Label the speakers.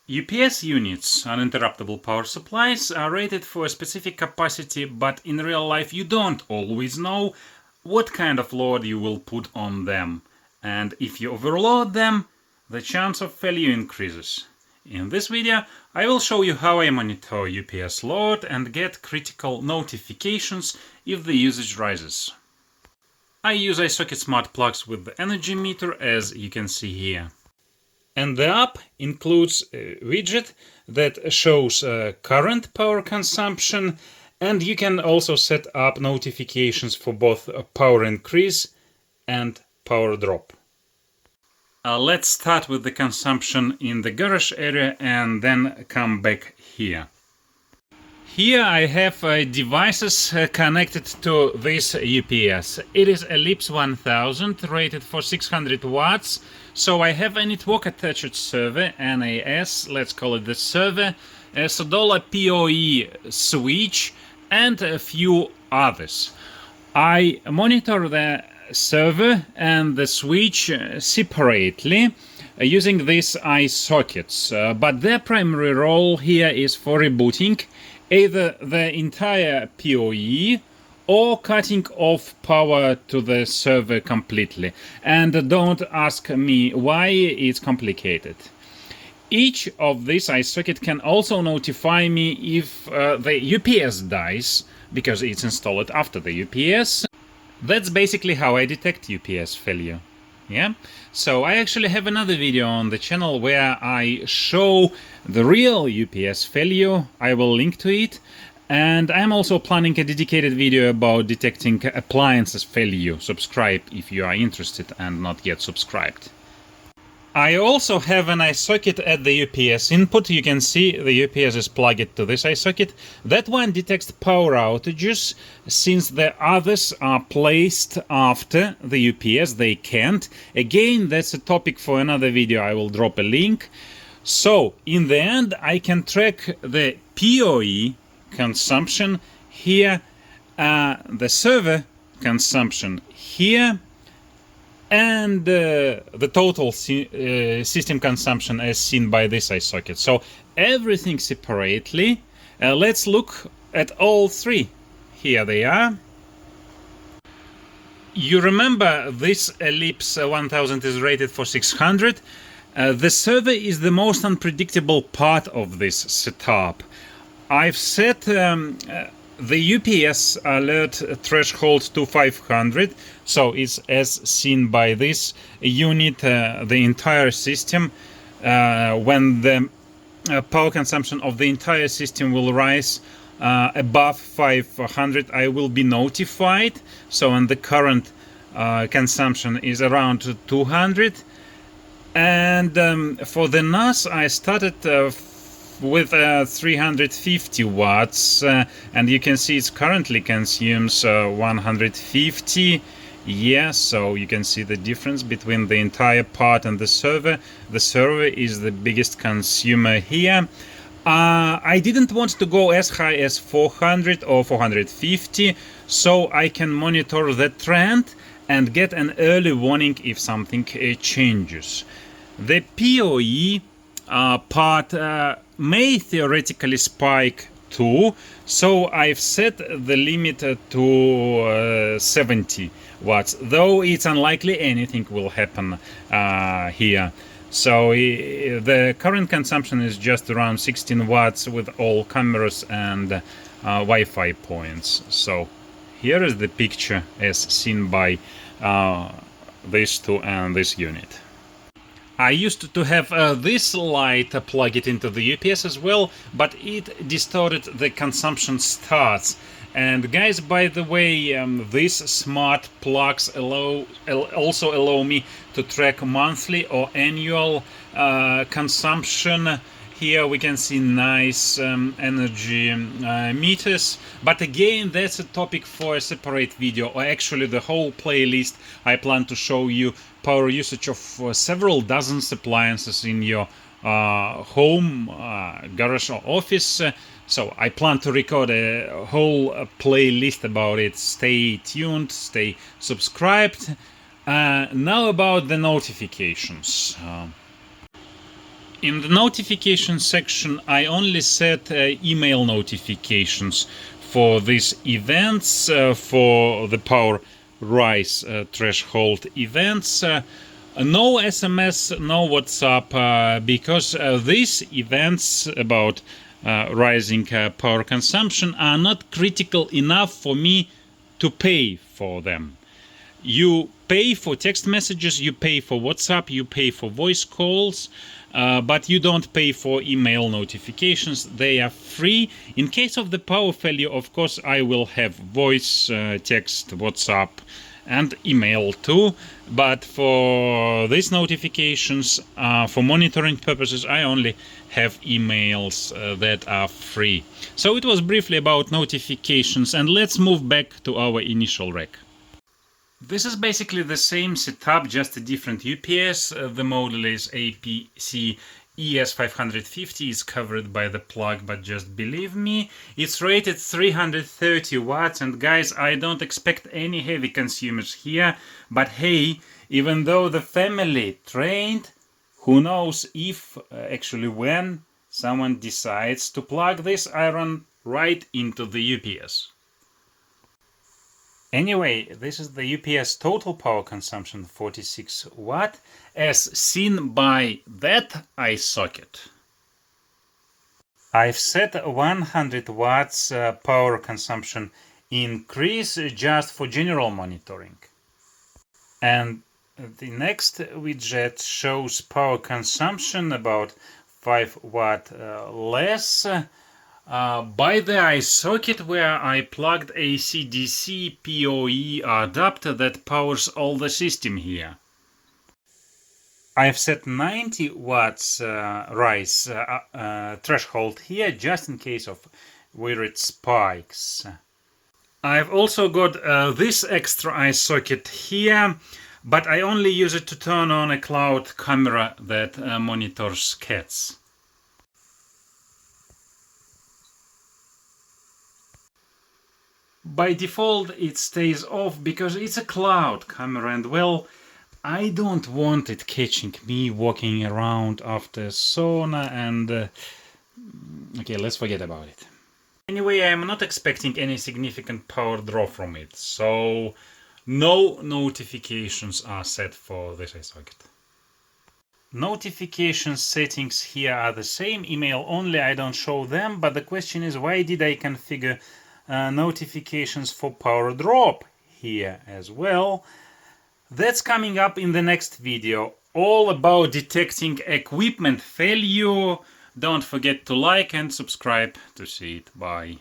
Speaker 1: UPS units, uninterruptible power supplies, are rated for a specific capacity, but in real life you don't always know what kind of load you will put on them. And if you overload them, the chance of failure increases. In this video, I will show you how I monitor UPS load and get critical notifications if the usage rises. I use iSocket smart plugs with the energy meter, as you can see here. And the app includes a widget that shows current power consumption, and you can also set up notifications for both power increase and power drop. Let's start with the consumption in the garage area and then come back here. Here I have devices connected to this UPS. It is Ellipse 1000 rated for 600 watts. So I have a network attached server, NAS, let's call it the server, a Sodola PoE switch, and a few others. I monitor the server and the switch separately using these iSockets, but their primary role here is for rebooting either the entire PoE or cutting off power to the server completely. And don't ask me why, it's complicated. Each of these iSocket can also notify me if the UPS dies, because it's installed after the UPS. That's basically how I detect UPS failure. Yeah, so I actually have another video on the channel where I show the real UPS failure. I will link to it. And I'm also planning a dedicated video about detecting appliances failure. Subscribe if you are interested and not yet subscribed. I also have an iSocket at the UPS input. You can see the UPS is plugged to this iSocket. That one detects power outages. Since the others are placed after the UPS, they can't. Again, that's a topic for another video. I will drop a link. So, in the end, I can track the PoE consumption here, the server consumption here, and the total system consumption as seen by this iSocket. So everything separately. Let's look at all three. Here they are. You remember this Ellipse 1000 is rated for 600. The server is the most unpredictable part of this setup. I've set the UPS alert threshold to 500, so it's as seen by this unit, the entire system. When the power consumption of the entire system will rise above 500, I will be notified. So, and the current consumption is around 200. And for the NAS, I started with 350 watts, and you can see it currently consumes 150. Yeah, so you can see the difference between the entire part and the server. The server is the biggest consumer here. I didn't want to go as high as 400 or 450, so I can monitor the trend and get an early warning if something changes. The PoE part may theoretically spike too, so I've set the limit to 70 watts, though it's unlikely anything will happen here. So the current consumption is just around 16 watts with all cameras and Wi-Fi points. So here is the picture as seen by these two and this unit. I used to have this light plugged into the UPS as well, but it distorted the consumption stats. And guys, by the way, these smart plugs also allow me to track monthly or annual consumption. Here we can see nice energy meters, but again, that's a topic for a separate video, or actually the whole playlist. I plan to show you power usage of several dozen appliances in your home, garage or office. So I plan to record a whole playlist about it. Stay tuned, stay subscribed. Now about the notifications. In the notification section, I only set email notifications for these events, for the power rise threshold events. No SMS, no WhatsApp, because these events about rising power consumption are not critical enough for me to pay for them. You pay for text messages, you pay for WhatsApp, you pay for voice calls, but you don't pay for email notifications. They are free. In case of the power failure, of course, I will have voice, text, WhatsApp, and email too. But for these notifications, for monitoring purposes, I only have emails that are free. So it was briefly about notifications, and let's move back to our initial rack. This is basically the same setup, just a different UPS. The model is APC ES 550. It's covered by the plug, but just believe me, it's rated 330 watts. And guys, I don't expect any heavy consumers here. But hey, even though the family trained, who knows if, actually when, someone decides to plug this iron right into the UPS. Anyway, this is the UPS total power consumption, 46 watt, as seen by that iSocket. I've set 100 watts power consumption increase just for general monitoring. And the next widget shows power consumption about 5 watt less. By the iSocket, where I plugged a DC PoE adapter that powers all the system here. I've set 90 watts rise threshold here, just in case of weird spikes. I've also got this extra iSocket here, but I only use it to turn on a cloud camera that monitors cats. By default it stays off because it's a cloud camera, and well, I don't want it catching me walking around after sauna, and okay, let's forget about it. Anyway, I'm not expecting any significant power draw from it, so no notifications are set for this iSocket. Notification settings here are the same, email only, I don't show them, but the question is, why did I configure notifications for power drop here as well? That's coming up in the next video, all about detecting equipment failure. Don't forget to like and subscribe to see it. Bye.